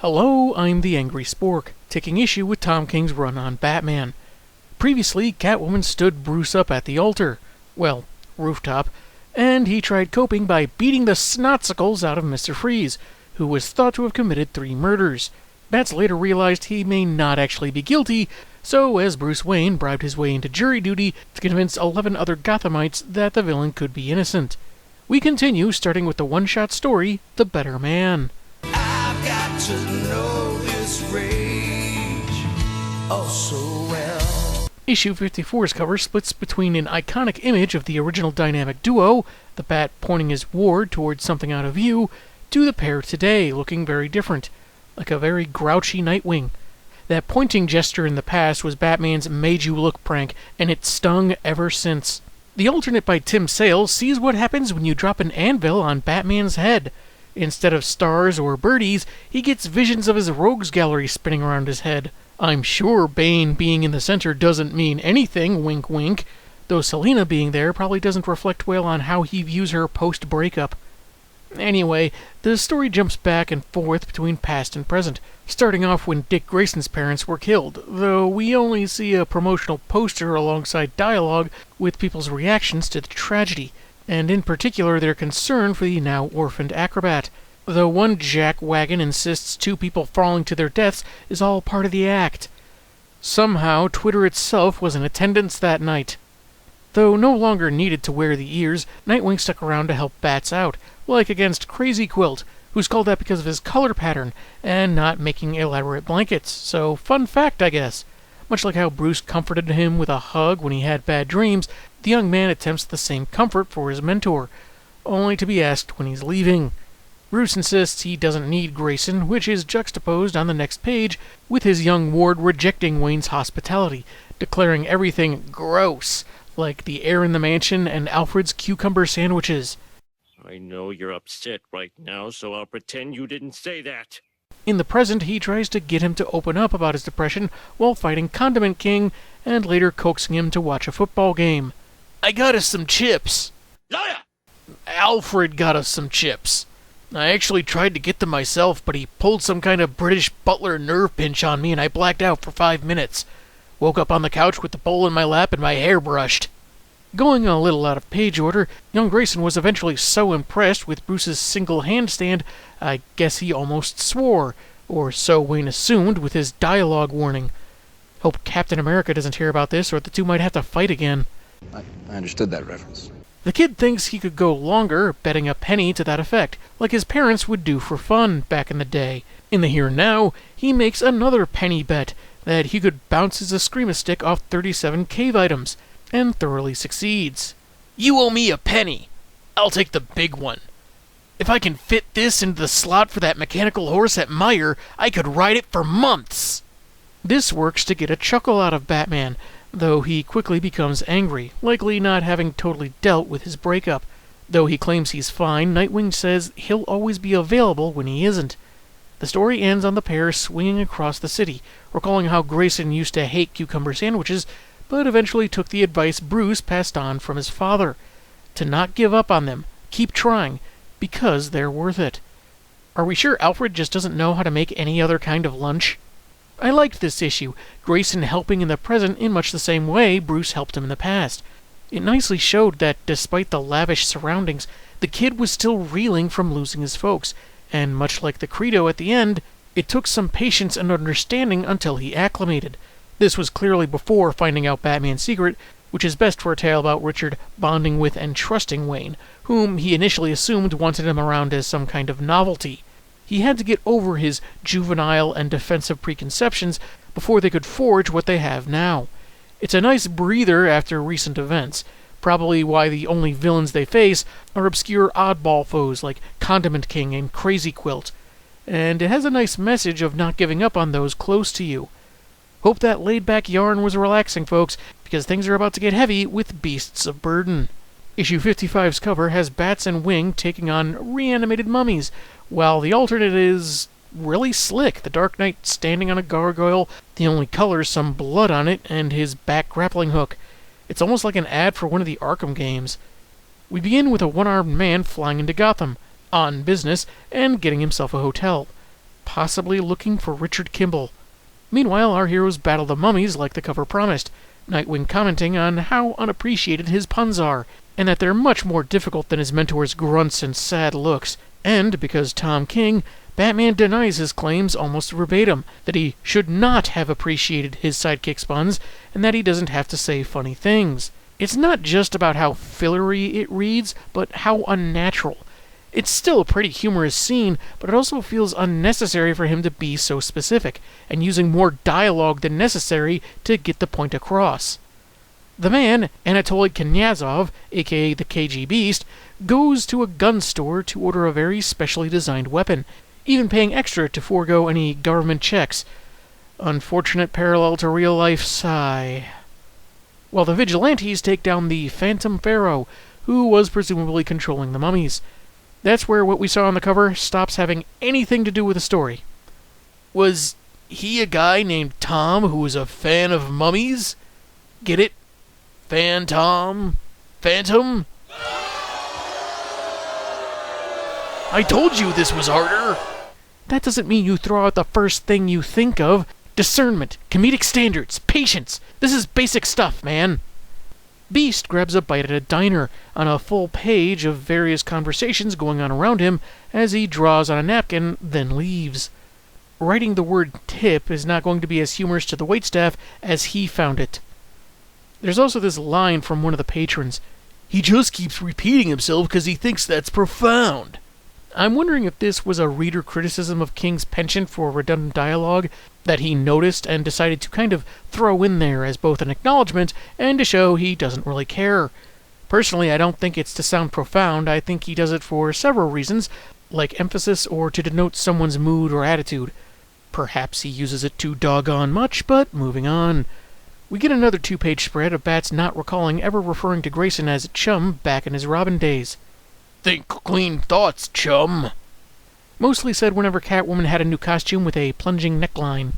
Hello, I'm the Angry Spork, taking issue with Tom King's run on Batman. Previously, Catwoman stood Bruce up at the altar, well, rooftop, and he tried coping by beating the snotsicles out of Mr. Freeze, who was thought to have committed 3 murders. Bats later realized he may not actually be guilty, so as Bruce Wayne bribed his way into jury duty to convince 11 other Gothamites that the villain could be innocent. We continue, starting with the one-shot story, The Better Man. I've got to know this rage oh so well. Issue 54's cover splits between an iconic image of the original dynamic duo, the Bat pointing his ward towards something out of view, to the pair today, looking very different, like a very grouchy Nightwing. That pointing gesture in the past was Batman's made you look prank, and it's stung ever since. The alternate by Tim Sale sees what happens when you drop an anvil on Batman's head. Instead of stars or birdies, he gets visions of his rogues gallery spinning around his head. I'm sure Bane being in the center doesn't mean anything, wink wink, though Selina being there probably doesn't reflect well on how he views her post-breakup. Anyway, the story jumps back and forth between past and present, starting off when Dick Grayson's parents were killed, though we only see a promotional poster alongside dialogue with people's reactions to the tragedy, and in particular their concern for the now orphaned acrobat, though one jackwagon insists 2 people falling to their deaths is all part of the act. Somehow, Twitter itself was in attendance that night. Though no longer needed to wear the ears, Nightwing stuck around to help Bats out, like against Crazy Quilt, who's called that because of his color pattern, and not making elaborate blankets, so fun fact, I guess. Much like how Bruce comforted him with a hug when he had bad dreams, the young man attempts the same comfort for his mentor, only to be asked when he's leaving. Bruce insists he doesn't need Grayson, which is juxtaposed on the next page with his young ward rejecting Wayne's hospitality, declaring everything gross, like the air in the mansion and Alfred's cucumber sandwiches. I know you're upset right now, so I'll pretend you didn't say that. In the present, he tries to get him to open up about his depression while fighting Condiment King, and later coaxing him to watch a football game. I got us some chips. Liar! Alfred got us some chips. I actually tried to get them myself, but he pulled some kind of British butler nerve pinch on me and I blacked out for 5 minutes. Woke up on the couch with the bowl in my lap and my hair brushed. Going a little out of page order, young Grayson was eventually so impressed with Bruce's single handstand, I guess he almost swore, or so Wayne assumed with his dialogue warning. Hope Captain America doesn't hear about this, or the 2 might have to fight again. I understood that reference. The kid thinks he could go longer, betting a penny to that effect, like his parents would do for fun back in the day. In the here and now, he makes another penny bet that he could bounce his Eskrima stick off 37 cave items, and thoroughly succeeds. You owe me a penny. I'll take the big one. If I can fit this into the slot for that mechanical horse at Meyer, I could ride it for months. This works to get a chuckle out of Batman, though he quickly becomes angry, likely not having totally dealt with his breakup. Though he claims he's fine, Nightwing says he'll always be available when he isn't. The story ends on the pair swinging across the city, recalling how Grayson used to hate cucumber sandwiches, but eventually took the advice Bruce passed on from his father, to not give up on them, keep trying, because they're worth it. Are we sure Alfred just doesn't know how to make any other kind of lunch? I liked this issue, Grayson helping in the present in much the same way Bruce helped him in the past. It nicely showed that, despite the lavish surroundings, the kid was still reeling from losing his folks, and much like the credo at the end, it took some patience and understanding until he acclimated. This was clearly before finding out Batman's secret, which is best for a tale about Richard bonding with and trusting Wayne, whom he initially assumed wanted him around as some kind of novelty. He had to get over his juvenile and defensive preconceptions before they could forge what they have now. It's a nice breather after recent events, probably why the only villains they face are obscure oddball foes like Condiment King and Crazy Quilt, and it has a nice message of not giving up on those close to you. Hope that laid-back yarn was relaxing, folks, because things are about to get heavy with Beasts of Burden. Issue 55's cover has Bats and Wing taking on reanimated mummies, while the alternate is really slick. The Dark Knight standing on a gargoyle, the only color's some blood on it, and his back grappling hook. It's almost like an ad for one of the Arkham games. We begin with a one-armed man flying into Gotham, on business, and getting himself a hotel. possibly looking for Richard Kimball. Meanwhile, our heroes battle the mummies like the cover promised, Nightwing commenting on how unappreciated his puns are, and that they're much more difficult than his mentor's grunts and sad looks. And, because Tom King, Batman denies his claims almost verbatim, that he should not have appreciated his sidekick's puns, and that he doesn't have to say funny things. It's not just about how fillery it reads, but how unnatural. It's still a pretty humorous scene, but it also feels unnecessary for him to be so specific, and using more dialogue than necessary to get the point across. The man, Anatoly Knyazov, aka the KG Beast, goes to a gun store to order a very specially designed weapon, even paying extra to forego any government checks. Unfortunate parallel to real life, sigh. While the vigilantes take down the Phantom Pharaoh, who was presumably controlling the mummies. That's where what we saw on the cover stops having anything to do with the story. Was he a guy named Tom who was a fan of mummies? Get it? Phantom? I told you this was harder! That doesn't mean you throw out the first thing you think of. Discernment, comedic standards, patience. This is basic stuff, man. Beast grabs a bite at a diner, on a full page of various conversations going on around him as he draws on a napkin, then leaves. Writing the word tip is not going to be as humorous to the waitstaff as he found it. There's also this line from one of the patrons. He just keeps repeating himself because he thinks that's profound. I'm wondering if this was a reader criticism of King's penchant for redundant dialogue that he noticed and decided to kind of throw in there as both an acknowledgement and to show he doesn't really care. Personally, I don't think it's to sound profound. I think he does it for several reasons, like emphasis or to denote someone's mood or attitude. Perhaps he uses it too doggone much, but moving on. We get another 2-page spread of Bats not recalling ever referring to Grayson as chum back in his Robin days. Think clean thoughts, chum. Mostly said whenever Catwoman had a new costume with a plunging neckline.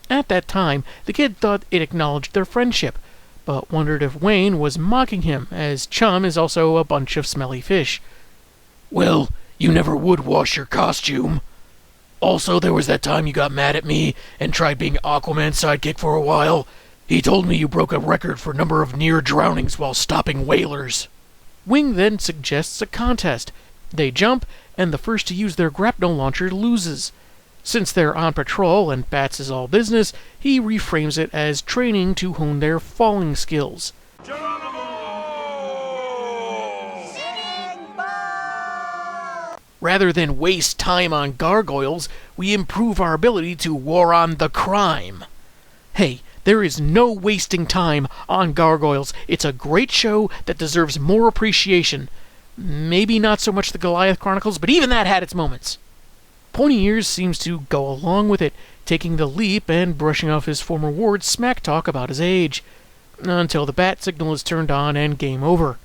At that time, the kid thought it acknowledged their friendship, but wondered if Wayne was mocking him, as chum is also a bunch of smelly fish. Well, you never would wash your costume. Also, there was that time you got mad at me and tried being Aquaman's sidekick for a while. He told me you broke a record for number of near drownings while stopping whalers. Wing then suggests a contest. They jump, and the first to use their grapnel launcher loses. Since they're on patrol and Bats is all business, he reframes it as training to hone their falling skills. Rather than waste time on gargoyles, we improve our ability to war on the crime. Hey, there is no wasting time on gargoyles. It's a great show that deserves more appreciation. Maybe not so much the Goliath Chronicles, but even that had its moments. Pony Ears seems to go along with it, taking the leap and brushing off his former ward's smack talk about his age, until the bat signal is turned on and game over.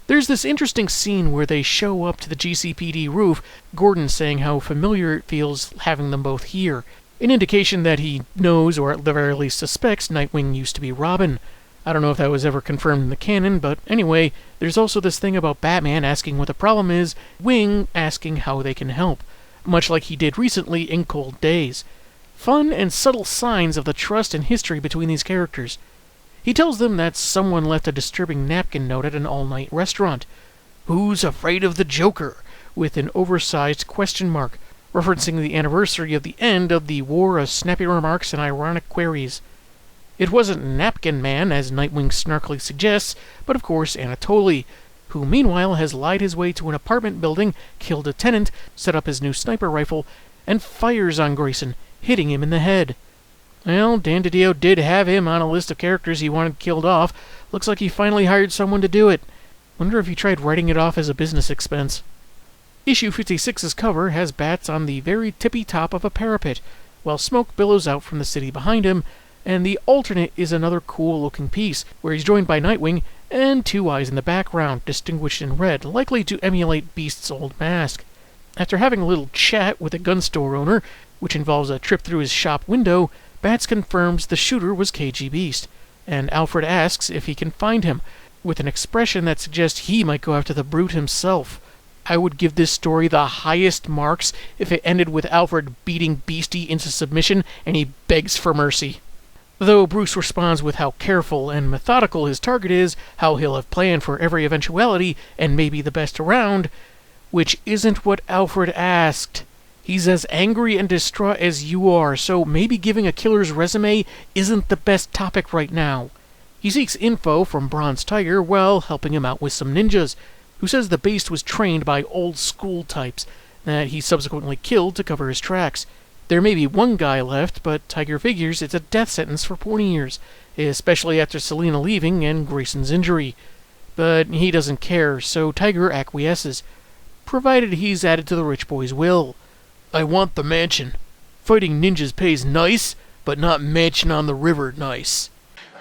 There's this interesting scene where they show up to the GCPD roof, Gordon saying how familiar it feels having them both here, an indication that he knows, or at the very least suspects, Nightwing used to be Robin. I don't know if that was ever confirmed in the canon, but anyway, there's also this thing about Batman asking what the problem is, Wing asking how they can help, much like he did recently in Cold Days. Fun and subtle signs of the trust and history between these characters. He tells them that someone left a disturbing napkin note at an all-night restaurant. Who's afraid of the Joker? With an oversized question mark, referencing the anniversary of the end of the War of Snappy Remarks and Ironic Queries. It wasn't Napkin Man, as Nightwing snarkily suggests, but of course Anatoly, who meanwhile has lied his way to an apartment building, killed a tenant, set up his new sniper rifle, and fires on Grayson, hitting him in the head. Well, Dan DiDio did have him on a list of characters he wanted killed off. Looks like he finally hired someone to do it. Wonder if he tried writing it off as a business expense. Issue 56's cover has Bats on the very tippy top of a parapet, while smoke billows out from the city behind him, and the alternate is another cool-looking piece, where he's joined by Nightwing, and two eyes in the background, distinguished in red, likely to emulate Beast's old mask. After having a little chat with a gun store owner, which involves a trip through his shop window, Bats confirms the shooter was KG Beast, and Alfred asks if he can find him, with an expression that suggests he might go after the brute himself. I would give this story the highest marks if it ended with Alfred beating Beastie into submission and he begs for mercy. Though Bruce responds with how careful and methodical his target is, how he'll have planned for every eventuality and maybe the best around, which isn't what Alfred asked. He's as angry and distraught as you are, so maybe giving a killer's resume isn't the best topic right now. He seeks info from Bronze Tiger while helping him out with some ninjas, who says the beast was trained by old school types that he subsequently killed to cover his tracks. There may be one guy left, but Tiger figures it's a death sentence for 20 years, especially after Selena leaving and Grayson's injury. But he doesn't care, so Tiger acquiesces, provided he's added to the rich boy's will. I want the mansion. Fighting ninjas pays nice, but not mansion on the river nice.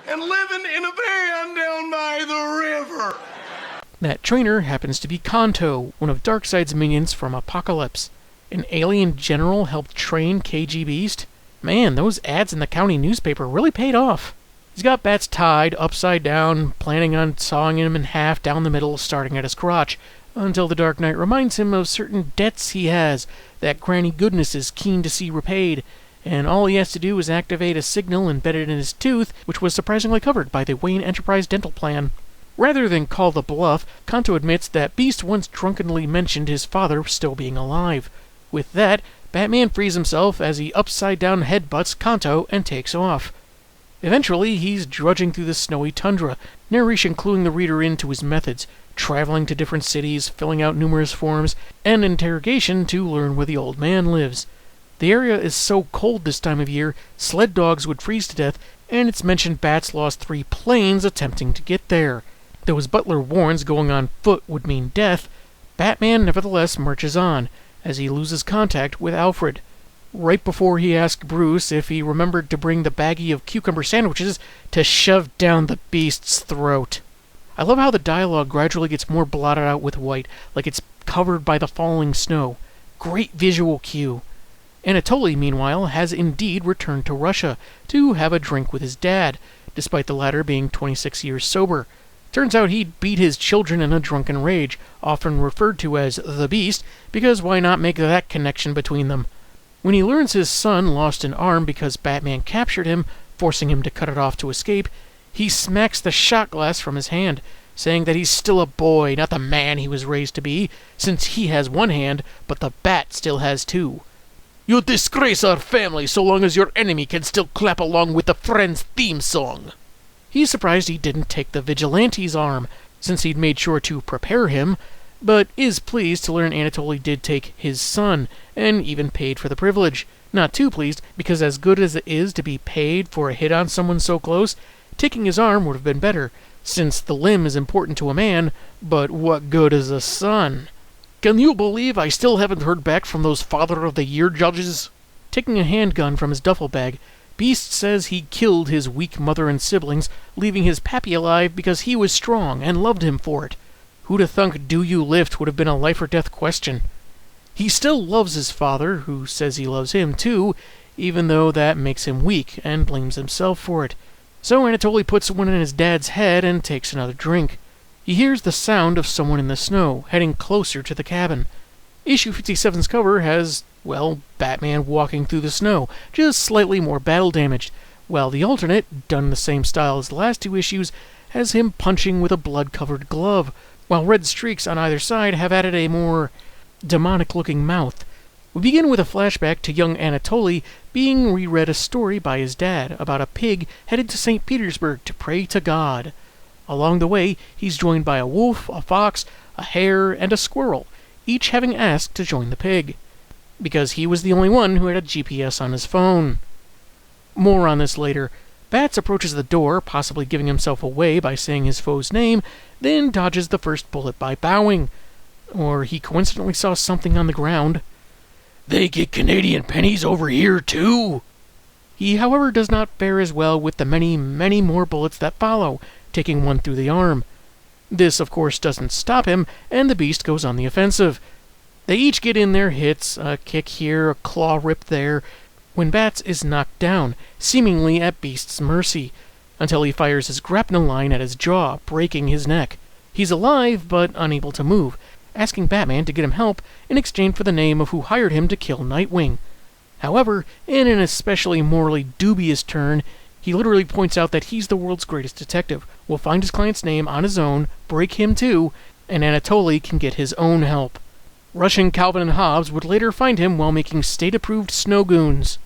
And living in a van down by the river. That trainer happens to be Kanto, one of Darkseid's minions from Apocalypse. An alien general helped train KG Beast? Man, those ads in the county newspaper really paid off. He's got Bats tied upside down, planning on sawing him in half down the middle, starting at his crotch, until the Dark Knight reminds him of certain debts he has that Granny Goodness is keen to see repaid, and all he has to do is activate a signal embedded in his tooth, which was surprisingly covered by the Wayne Enterprise dental plan. Rather than call the bluff, Kanto admits that Beast once drunkenly mentioned his father still being alive. With that, Batman frees himself as he upside-down headbutts Kanto and takes off. Eventually, he's drudging through the snowy tundra, narration cluing the reader into his methods, traveling to different cities, filling out numerous forms, and interrogation to learn where the old man lives. The area is so cold this time of year, sled dogs would freeze to death, and it's mentioned Bats lost 3 planes attempting to get there. Though his butler warns going on foot would mean death, Batman nevertheless marches on, as he loses contact with Alfred. Right before he asked Bruce if he remembered to bring the baggie of cucumber sandwiches to shove down the beast's throat. I love how the dialogue gradually gets more blotted out with white, like it's covered by the falling snow. Great visual cue. Anatoly, meanwhile, has indeed returned to Russia to have a drink with his dad, despite the latter being 26 years sober. Turns out he'd beat his children in a drunken rage, often referred to as the Beast, because why not make that connection between them? When he learns his son lost an arm because Batman captured him, forcing him to cut it off to escape, he smacks the shot glass from his hand, saying that he's still a boy, not the man he was raised to be, since he has one hand, but the Bat still has 2. You disgrace our family so long as your enemy can still clap along with the Friends theme song. He's surprised he didn't take the Vigilante's arm, since he'd made sure to prepare him, but is pleased to learn Anatoly did take his son, and even paid for the privilege. Not too pleased, because as good as it is to be paid for a hit on someone so close, taking his arm would have been better, since the limb is important to a man, but what good is a son? Can you believe I still haven't heard back from those Father of the Year judges? Taking a handgun from his duffel bag, Beast says he killed his weak mother and siblings, leaving his pappy alive because he was strong and loved him for it. Who'da thunk do you lift would have been a life-or-death question. He still loves his father, who says he loves him too, even though that makes him weak, and blames himself for it. So Anatoly puts one in his dad's head and takes another drink. He hears the sound of someone in the snow, heading closer to the cabin. Issue 57's cover has, well, Batman walking through the snow, just slightly more battle-damaged, while the alternate, done in the same style as the last 2 issues, has him punching with a blood-covered glove, while red streaks on either side have added a more demonic-looking mouth. We begin with a flashback to young Anatoly being reread a story by his dad about a pig headed to St. Petersburg to pray to God. Along the way, he's joined by a wolf, a fox, a hare, and a squirrel, each having asked to join the pig, because he was the only one who had a GPS on his phone. More on this later. Bats approaches the door, possibly giving himself away by saying his foe's name, then dodges the first bullet by bowing. Or he coincidentally saw something on the ground. They get Canadian pennies over here, too? He, however, does not fare as well with the many, many more bullets that follow, taking one through the arm. This, of course, doesn't stop him, and the Beast goes on the offensive. They each get in their hits, a kick here, a claw rip there, when Bats is knocked down, seemingly at Beast's mercy, until he fires his grapnel line at his jaw, breaking his neck. He's alive, but unable to move, asking Batman to get him help in exchange for the name of who hired him to kill Nightwing. However, in an especially morally dubious turn, he literally points out that he's the world's greatest detective, will find his client's name on his own, break him too, and Anatoly can get his own help. Russian Calvin and Hobbes would later find him while making state-approved snow goons.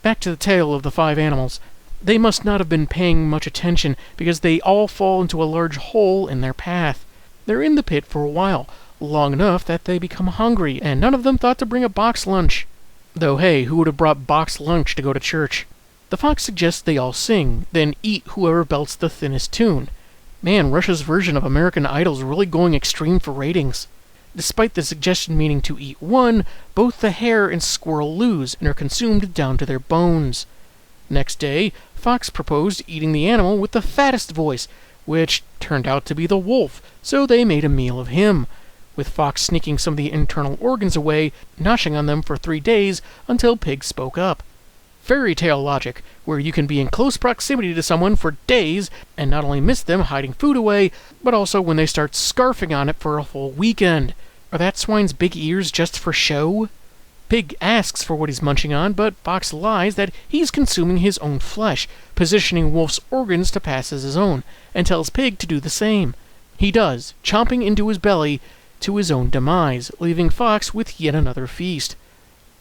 Back to the tale of the 5 animals. They must not have been paying much attention, because they all fall into a large hole in their path. They're in the pit for a while, long enough that they become hungry, and none of them thought to bring a box lunch. Though hey, who would have brought box lunch to go to church? The fox suggests they all sing, then eat whoever belts the thinnest tune. Man, Russia's version of American Idol's really going extreme for ratings. Despite the suggestion meaning to eat one, both the hare and squirrel lose and are consumed down to their bones. Next day, Fox proposed eating the animal with the fattest voice, which turned out to be the wolf, so they made a meal of him, with Fox sneaking some of the internal organs away, noshing on them for 3 days until Pig spoke up. Fairy tale logic, where you can be in close proximity to someone for days and not only miss them hiding food away, but also when they start scarfing on it for a full weekend. Are that swine's big ears just for show? Pig asks for what he's munching on, but Fox lies that he's consuming his own flesh, positioning Wolf's organs to pass as his own, and tells Pig to do the same. He does, chomping into his belly to his own demise, leaving Fox with yet another feast.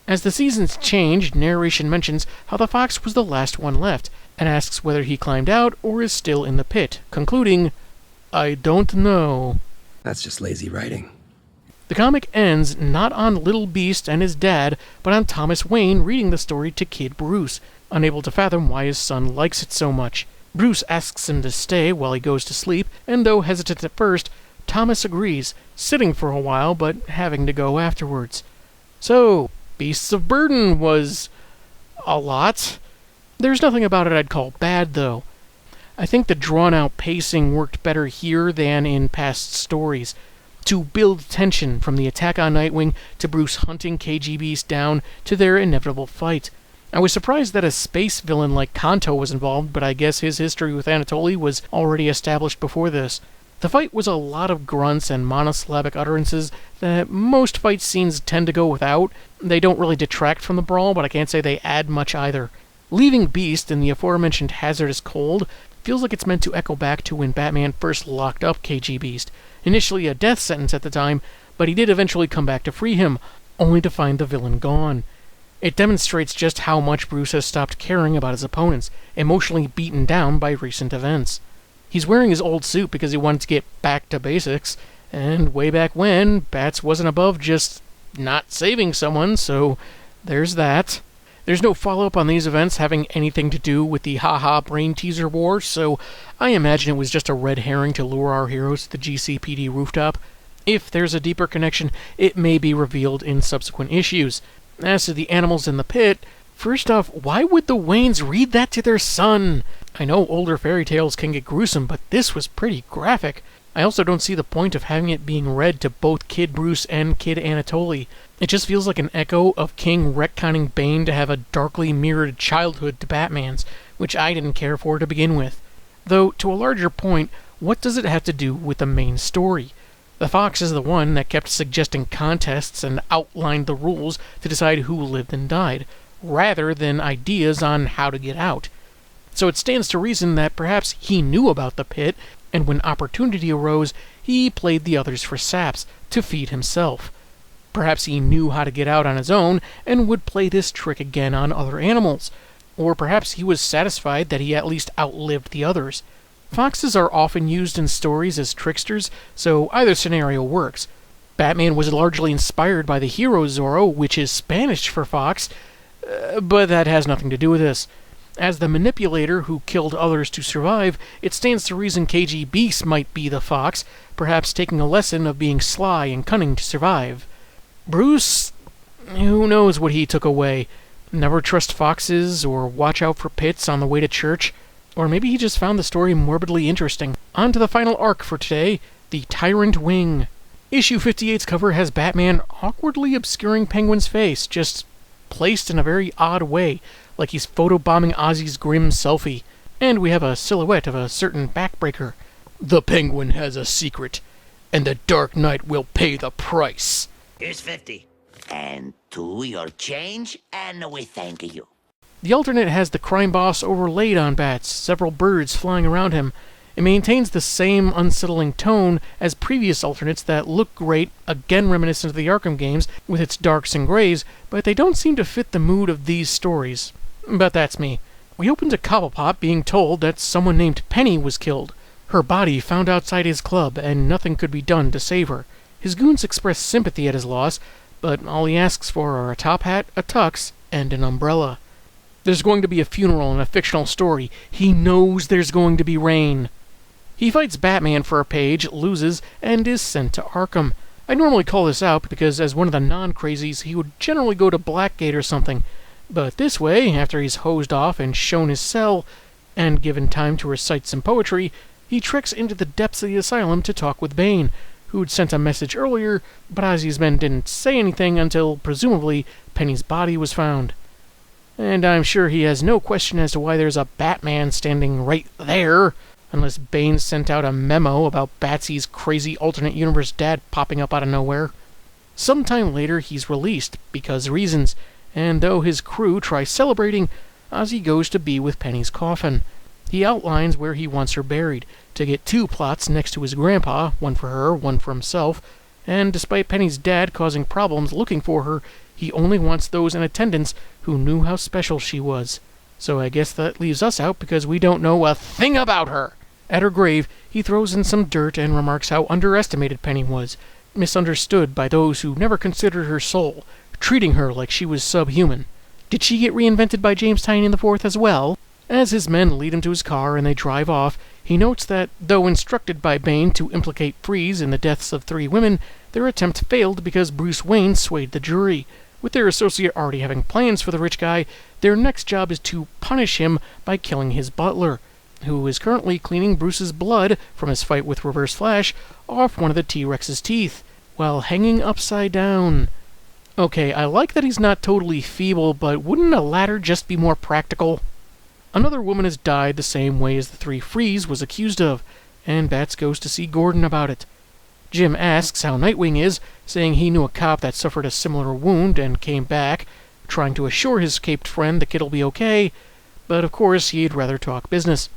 As the seasons change, narration mentions how the fox was the last one left, and asks whether he climbed out or is still in the pit, concluding, "I don't know." That's just lazy writing. The comic ends not on Little Beast and his dad, but on Thomas Wayne reading the story to Kid Bruce, unable to fathom why his son likes it so much. Bruce asks him to stay while he goes to sleep, and though hesitant at first, Thomas agrees, sitting for a while but having to go afterwards. So, Beasts of Burden was a lot. There's nothing about it I'd call bad, though. I think the drawn-out pacing worked better here than in past stories. To build tension from the attack on Nightwing to Bruce hunting KG Beast down to their inevitable fight. I was surprised that a space villain like Kanto was involved, but I guess his history with Anatoly was already established before this. The fight was a lot of grunts and monosyllabic utterances that most fight scenes tend to go without. They don't really detract from the brawl, but I can't say they add much either. Leaving Beast in the aforementioned hazardous cold feels like it's meant to echo back to when Batman first locked up KG Beast. Initially a death sentence at the time, but he did eventually come back to free him, only to find the villain gone. It demonstrates just how much Bruce has stopped caring about his opponents, emotionally beaten down by recent events. He's wearing his old suit because he wanted to get back to basics, and way back when, Bats wasn't above just not saving someone, so there's that. There's no follow-up on these events having anything to do with the haha brain teaser war, so I imagine it was just a red herring to lure our heroes to the GCPD rooftop. If there's a deeper connection, it may be revealed in subsequent issues. As to the animals in the pit, first off, why would the Waynes read that to their son? I know older fairy tales can get gruesome, but this was pretty graphic. I also don't see the point of having it being read to both Kid Bruce and Kid Anatoly. It just feels like an echo of King retconning Bane to have a darkly mirrored childhood to Batman's, which I didn't care for to begin with. Though, to a larger point, what does it have to do with the main story? The Fox is the one that kept suggesting contests and outlined the rules to decide who lived and died, rather than ideas on how to get out. So it stands to reason that perhaps he knew about the pit, and when opportunity arose, he played the others for saps to feed himself. Perhaps he knew how to get out on his own, and would play this trick again on other animals. Or perhaps he was satisfied that he at least outlived the others. Foxes are often used in stories as tricksters, so either scenario works. Batman was largely inspired by the hero Zorro, which is Spanish for fox, but that has nothing to do with this. As the manipulator who killed others to survive, it stands to reason KG Beast might be the fox, perhaps taking a lesson of being sly and cunning to survive. Bruce, who knows what he took away? Never trust foxes, or watch out for pits on the way to church? Or maybe he just found the story morbidly interesting. On to the final arc for today, the Tyrant Wing. Issue 58's cover has Batman awkwardly obscuring Penguin's face, just placed in a very odd way, like he's photobombing Ozzy's grim selfie. And we have a silhouette of a certain backbreaker. The Penguin has a secret. and the Dark Knight will pay the price. Here's 50. And to your change, and we thank you. The alternate has the crime boss overlaid on Bats, several birds flying around him. It maintains the same unsettling tone as previous alternates that look great, again reminiscent of the Arkham games, with its darks and grays, but they don't seem to fit the mood of these stories. But that's me. We open to Cobblepot being told that someone named Penny was killed. Her body found outside his club, and nothing could be done to save her. His goons express sympathy at his loss, but all he asks for are a top hat, a tux, and an umbrella. There's going to be a funeral in a fictional story. He knows there's going to be rain. He fights Batman for a page, loses, and is sent to Arkham. I normally call this out because as one of the non-crazies, he would generally go to Blackgate or something. But this way, after he's hosed off and shown his cell, and given time to recite some poetry, he treks into the depths of the asylum to talk with Bane, who'd sent a message earlier, but Ozzy's men didn't say anything until, presumably, Penny's body was found. And I'm sure he has no question as to why there's a Batman standing right there, unless Bane sent out a memo about Batsy's crazy alternate universe dad popping up out of nowhere. Sometime later, he's released, because reasons, and though his crew try celebrating, Ozzy goes to be with Penny's coffin. He outlines where he wants her buried, to get 2 plots next to his grandpa, one for her, one for himself, and despite Penny's dad causing problems looking for her, he only wants those in attendance who knew how special she was. So I guess that leaves us out because we don't know a thing about her. At her grave, he throws in some dirt and remarks how underestimated Penny was, misunderstood by those who never considered her soul, treating her like she was subhuman. Did she get reinvented by James Tynion IV as well? As his men lead him to his car and they drive off, he notes that, though instructed by Bane to implicate Freeze in the deaths of 3 women, their attempt failed because Bruce Wayne swayed the jury. With their associate already having plans for the rich guy, their next job is to punish him by killing his butler, who is currently cleaning Bruce's blood from his fight with Reverse Flash off one of the T-Rex's teeth, while hanging upside down. Okay, I like that he's not totally feeble, but wouldn't a ladder just be more practical? Another woman has died the same way as the 3 Freeze was accused of, and Bats goes to see Gordon about it. Jim asks how Nightwing is, saying he knew a cop that suffered a similar wound and came back, trying to assure his escaped friend the kid'll be okay, but of course he'd rather talk business.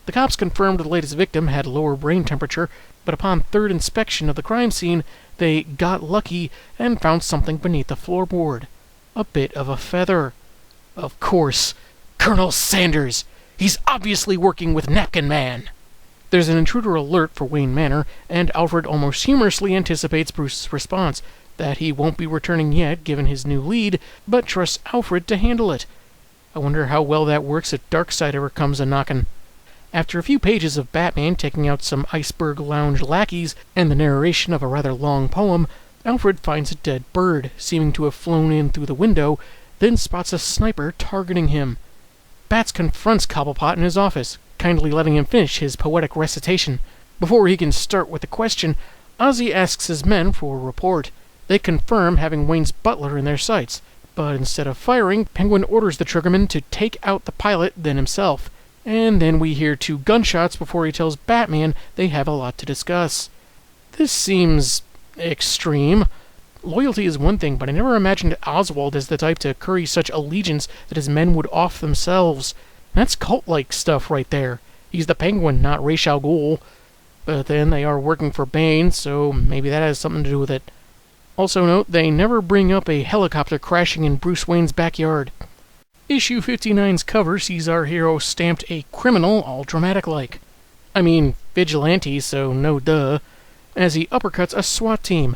The cops confirmed the latest victim had lower brain temperature, but upon 3rd inspection of the crime scene, they got lucky and found something beneath the floorboard. A bit of a feather. Of course, Colonel Sanders! He's obviously working with Napkin Man! There's an intruder alert for Wayne Manor, and Alfred almost humorously anticipates Bruce's response, that he won't be returning yet given his new lead, but trusts Alfred to handle it. I wonder how well that works if Darkseid ever comes a-knockin'. After a few pages of Batman taking out some Iceberg Lounge lackeys and the narration of a rather long poem, Alfred finds a dead bird, seeming to have flown in through the window, then spots a sniper targeting him. Bats confronts Cobblepot in his office, kindly letting him finish his poetic recitation. Before he can start with the question, Ozzy asks his men for a report. They confirm having Wayne's butler in their sights, but instead of firing, Penguin orders the triggerman to take out the pilot, then himself. And then we hear 2 gunshots before he tells Batman they have a lot to discuss. This seems extreme. Loyalty is one thing, but I never imagined Oswald as the type to curry such allegiance that his men would off themselves. That's cult-like stuff right there. He's the Penguin, not Ra's al Ghul. But then they are working for Bane, so maybe that has something to do with it. Also note, they never bring up a helicopter crashing in Bruce Wayne's backyard. Issue 59's cover sees our hero stamped a criminal, all dramatic-like. I mean, vigilante, so no duh. As he uppercuts a SWAT team.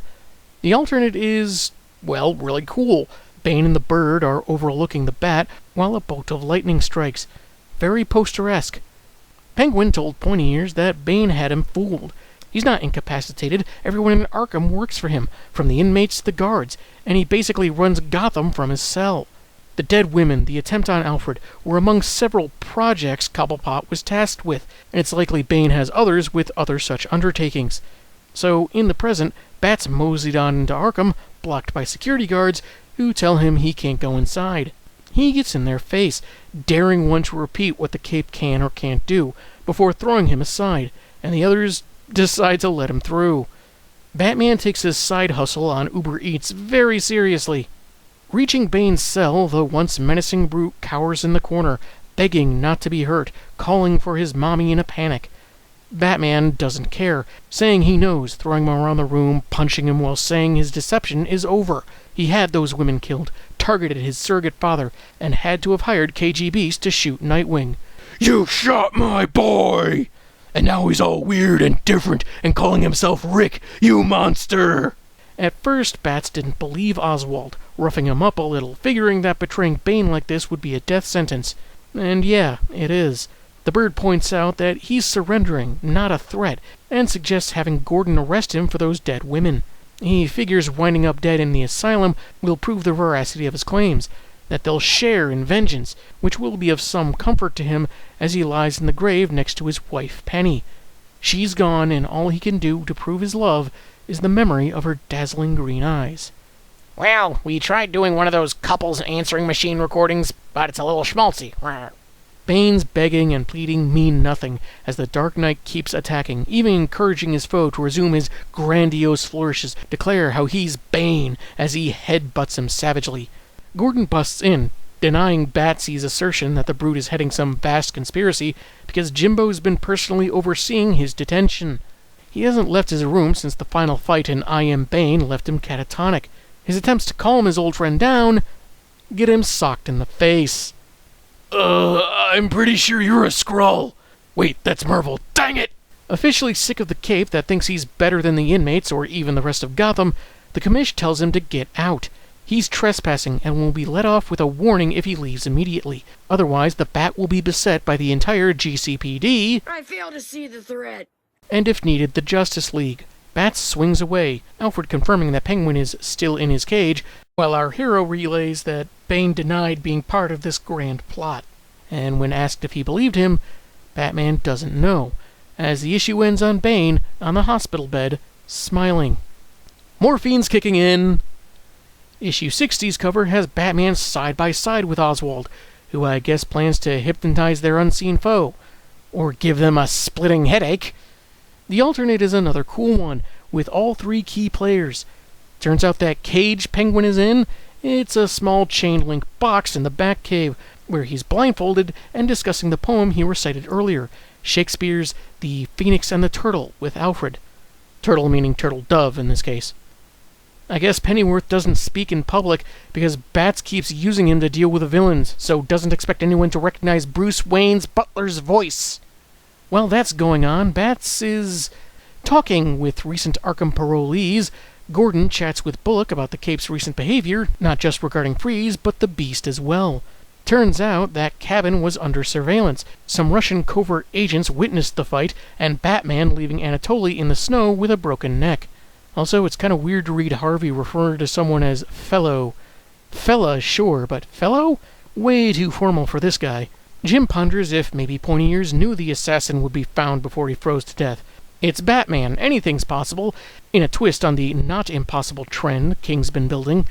The alternate is, well, really cool. Bane and the Bird are overlooking the Bat, while a bolt of lightning strikes. Very poster-esque. Penguin told Pointy Ears that Bane had him fooled. He's not incapacitated. Everyone in Arkham works for him, from the inmates to the guards, and he basically runs Gotham from his cell. The dead women, the attempt on Alfred, were among several projects Cobblepot was tasked with, and it's likely Bane has others with other such undertakings. So, in the present, Bats moseyed on into Arkham, blocked by security guards, who tell him he can't go inside. He gets in their face, daring one to repeat what the cape can or can't do, before throwing him aside, and the others decide to let him through. Batman takes his side hustle on Uber Eats very seriously. Reaching Bane's cell, the once menacing brute cowers in the corner, begging not to be hurt, calling for his mommy in a panic. Batman doesn't care, saying he knows, throwing him around the room, punching him while saying his deception is over. He had those women killed, targeted his surrogate father, and had to have hired KGBs to shoot Nightwing. You shot my boy! And now he's all weird and different and calling himself Rick, you monster! At first, Bats didn't believe Oswald, roughing him up a little, figuring that betraying Bane like this would be a death sentence. And yeah, it is. The Bird points out that he's surrendering, not a threat, and suggests having Gordon arrest him for those dead women. He figures winding up dead in the asylum will prove the veracity of his claims, that they'll share in vengeance, which will be of some comfort to him as he lies in the grave next to his wife Penny. She's gone, and all he can do to prove his love is the memory of her dazzling green eyes. Well, we tried doing one of those couples answering machine recordings, but it's a little schmaltzy. Bane's begging and pleading mean nothing, as the Dark Knight keeps attacking, even encouraging his foe to resume his grandiose flourishes, declare how he's Bane, as he headbutts him savagely. Gordon busts in, denying Batsy's assertion that the Brute is heading some vast conspiracy, because Jimbo's been personally overseeing his detention. He hasn't left his room since the final fight in I Am Bane left him catatonic. His attempts to calm his old friend down get him socked in the face. I'm pretty sure you're a Skrull. Wait, that's Marvel. Dang it! Officially sick of the cape that thinks he's better than the inmates or even the rest of Gotham, the commish tells him to get out. He's trespassing and will be let off with a warning if he leaves immediately. Otherwise, the Bat will be beset by the entire GCPD. I fail to see the threat. And if needed, the Justice League. Bats swings away, Alfred confirming that Penguin is still in his cage, while our hero relays that Bane denied being part of this grand plot. And when asked if he believed him, Batman doesn't know, as the issue ends on Bane, on the hospital bed, smiling. Morphine's kicking in. Issue 60's cover has Batman side by side with Oswald, who I guess plans to hypnotize their unseen foe, or give them a splitting headache. The alternate is another cool one, with all three key players. Turns out that cage Penguin is in, it's a small chain-link box in the Batcave, where he's blindfolded and discussing the poem he recited earlier, Shakespeare's The Phoenix and the Turtle, with Alfred. Turtle meaning turtle dove in this case. I guess Pennyworth doesn't speak in public because Bats keeps using him to deal with the villains, so doesn't expect anyone to recognize Bruce Wayne's butler's voice. While that's going on, Bats is talking with recent Arkham parolees. Gordon chats with Bullock about the Cape's recent behavior, not just regarding Freeze, but the Beast as well. Turns out that cabin was under surveillance. Some Russian covert agents witnessed the fight, and Batman leaving Anatoly in the snow with a broken neck. Also, it's kind of weird to read Harvey refer to someone as fellow. Fella, sure, but fellow? Way too formal for this guy. Jim ponders if maybe Pointy Ears knew the assassin would be found before he froze to death. It's Batman, anything's possible, in a twist on the not impossible trend King's been building.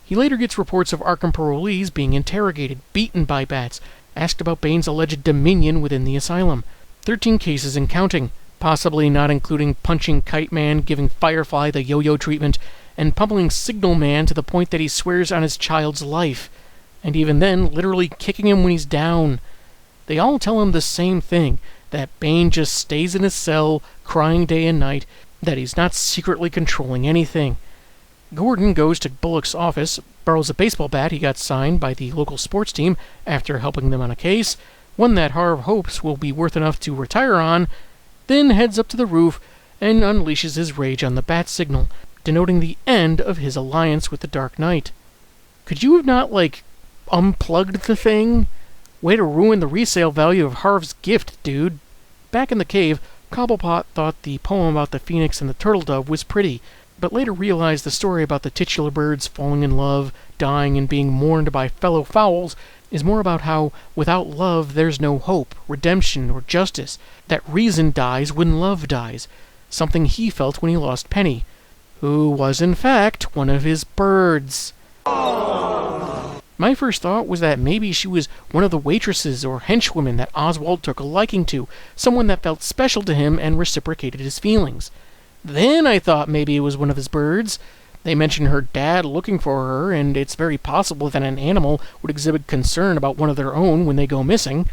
He later gets reports of Arkham parolees being interrogated, beaten by Bats, asked about Bane's alleged dominion within the asylum. 13 cases and counting, possibly not including punching Kite Man, giving Firefly the yo-yo treatment, and pummeling Signal Man to the point that he swears on his child's life. And even then, literally kicking him when he's down. They all tell him the same thing, that Bane just stays in his cell, crying day and night, that he's not secretly controlling anything. Gordon goes to Bullock's office, borrows a baseball bat he got signed by the local sports team after helping them on a case, one that Harv hopes will be worth enough to retire on, then heads up to the roof and unleashes his rage on the bat signal, denoting the end of his alliance with the Dark Knight. Could you have not, unplugged the thing? Way to ruin the resale value of Harv's gift, dude. Back in the cave, Cobblepot thought the poem about the Phoenix and the Turtle Dove was pretty, but later realized the story about the titular birds falling in love, dying, and being mourned by fellow fowls is more about how, without love, there's no hope, redemption, or justice, that reason dies when love dies, something he felt when he lost Penny, who was in fact one of his birds. My first thought was that maybe she was one of the waitresses or henchwomen that Oswald took a liking to, someone that felt special to him and reciprocated his feelings. Then I thought maybe it was one of his birds. They mention her dad looking for her, and it's very possible that an animal would exhibit concern about one of their own when they go missing.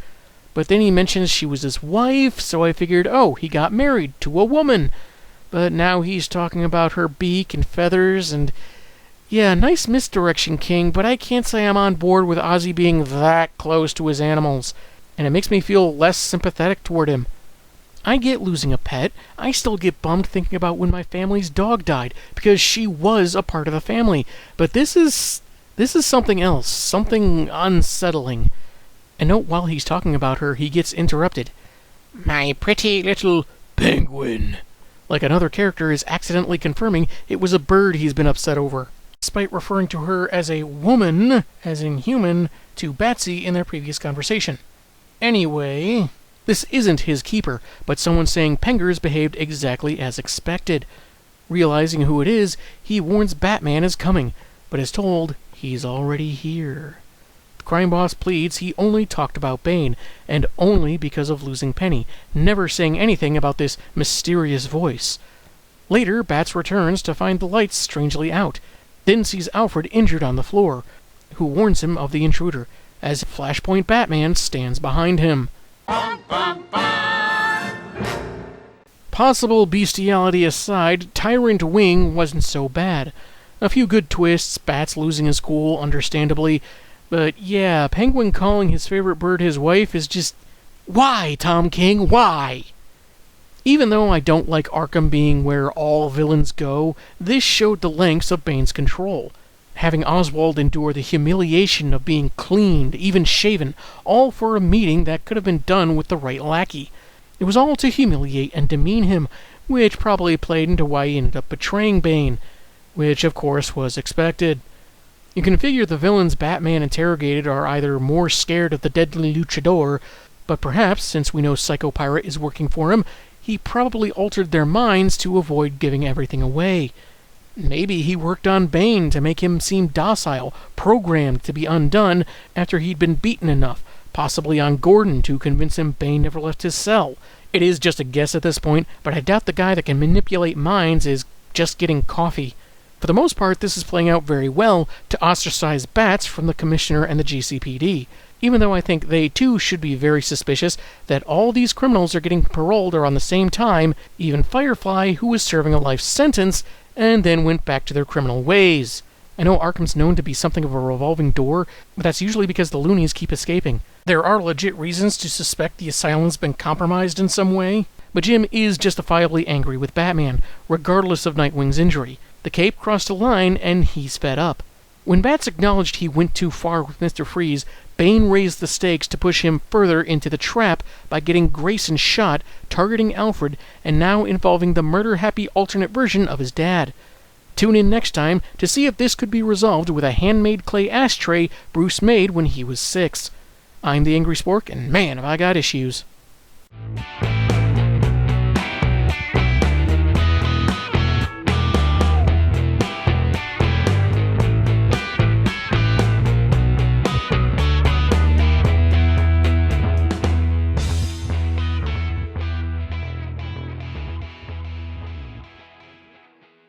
But then he mentions she was his wife, so I figured, oh, he got married to a woman. But now he's talking about her beak and feathers, and yeah, nice misdirection, King, but I can't say I'm on board with Ozzy being that close to his animals, and it makes me feel less sympathetic toward him. I get losing a pet. I still get bummed thinking about when my family's dog died, because she was a part of the family. But this is something else, something unsettling. And note while he's talking about her, he gets interrupted. My pretty little Penguin. Like another character is accidentally confirming it was a bird he's been upset over, despite referring to her as a woman, as in human, to Batsy in their previous conversation. Anyway, this isn't his keeper, but someone saying Pengers behaved exactly as expected. Realizing who it is, he warns Batman is coming, but is told he's already here. The crime boss pleads he only talked about Bane, and only because of losing Penny, never saying anything about this mysterious voice. Later, Bats returns to find the lights strangely out, then sees Alfred injured on the floor, who warns him of the intruder, as Flashpoint Batman stands behind him. Possible bestiality aside, Tyrant Wing wasn't so bad. A few good twists, Bats losing his cool, understandably, but yeah, Penguin calling his favorite bird his wife is just... Why, Tom King, why? Even though I don't like Arkham being where all villains go, this showed the lengths of Bane's control. Having Oswald endure the humiliation of being cleaned, even shaven, all for a meeting that could have been done with the right lackey. It was all to humiliate and demean him, which probably played into why he ended up betraying Bane, which of course was expected. You can figure the villains Batman interrogated are either more scared of the deadly luchador, but perhaps, since we know Psycho Pirate is working for him, he probably altered their minds to avoid giving everything away. Maybe he worked on Bane to make him seem docile, programmed to be undone after he'd been beaten enough, possibly on Gordon to convince him Bane never left his cell. It is just a guess at this point, but I doubt the guy that can manipulate minds is just getting coffee. For the most part, this is playing out very well to ostracize Bats from the Commissioner and the GCPD, even though I think they too should be very suspicious that all these criminals are getting paroled around the same time, even Firefly, who was serving a life sentence, and then went back to their criminal ways. I know Arkham's known to be something of a revolving door, but that's usually because the loonies keep escaping. There are legit reasons to suspect the asylum's been compromised in some way, but Jim is justifiably angry with Batman, regardless of Nightwing's injury. The Cape crossed a line, and he's fed up. When Bats acknowledged he went too far with Mr. Freeze, Bane raised the stakes to push him further into the trap by getting Grayson shot, targeting Alfred, and now involving the murder-happy alternate version of his dad. Tune in next time to see if this could be resolved with a handmade clay ashtray Bruce made when he was 6. I'm the Angry Spork, and man, have I got issues.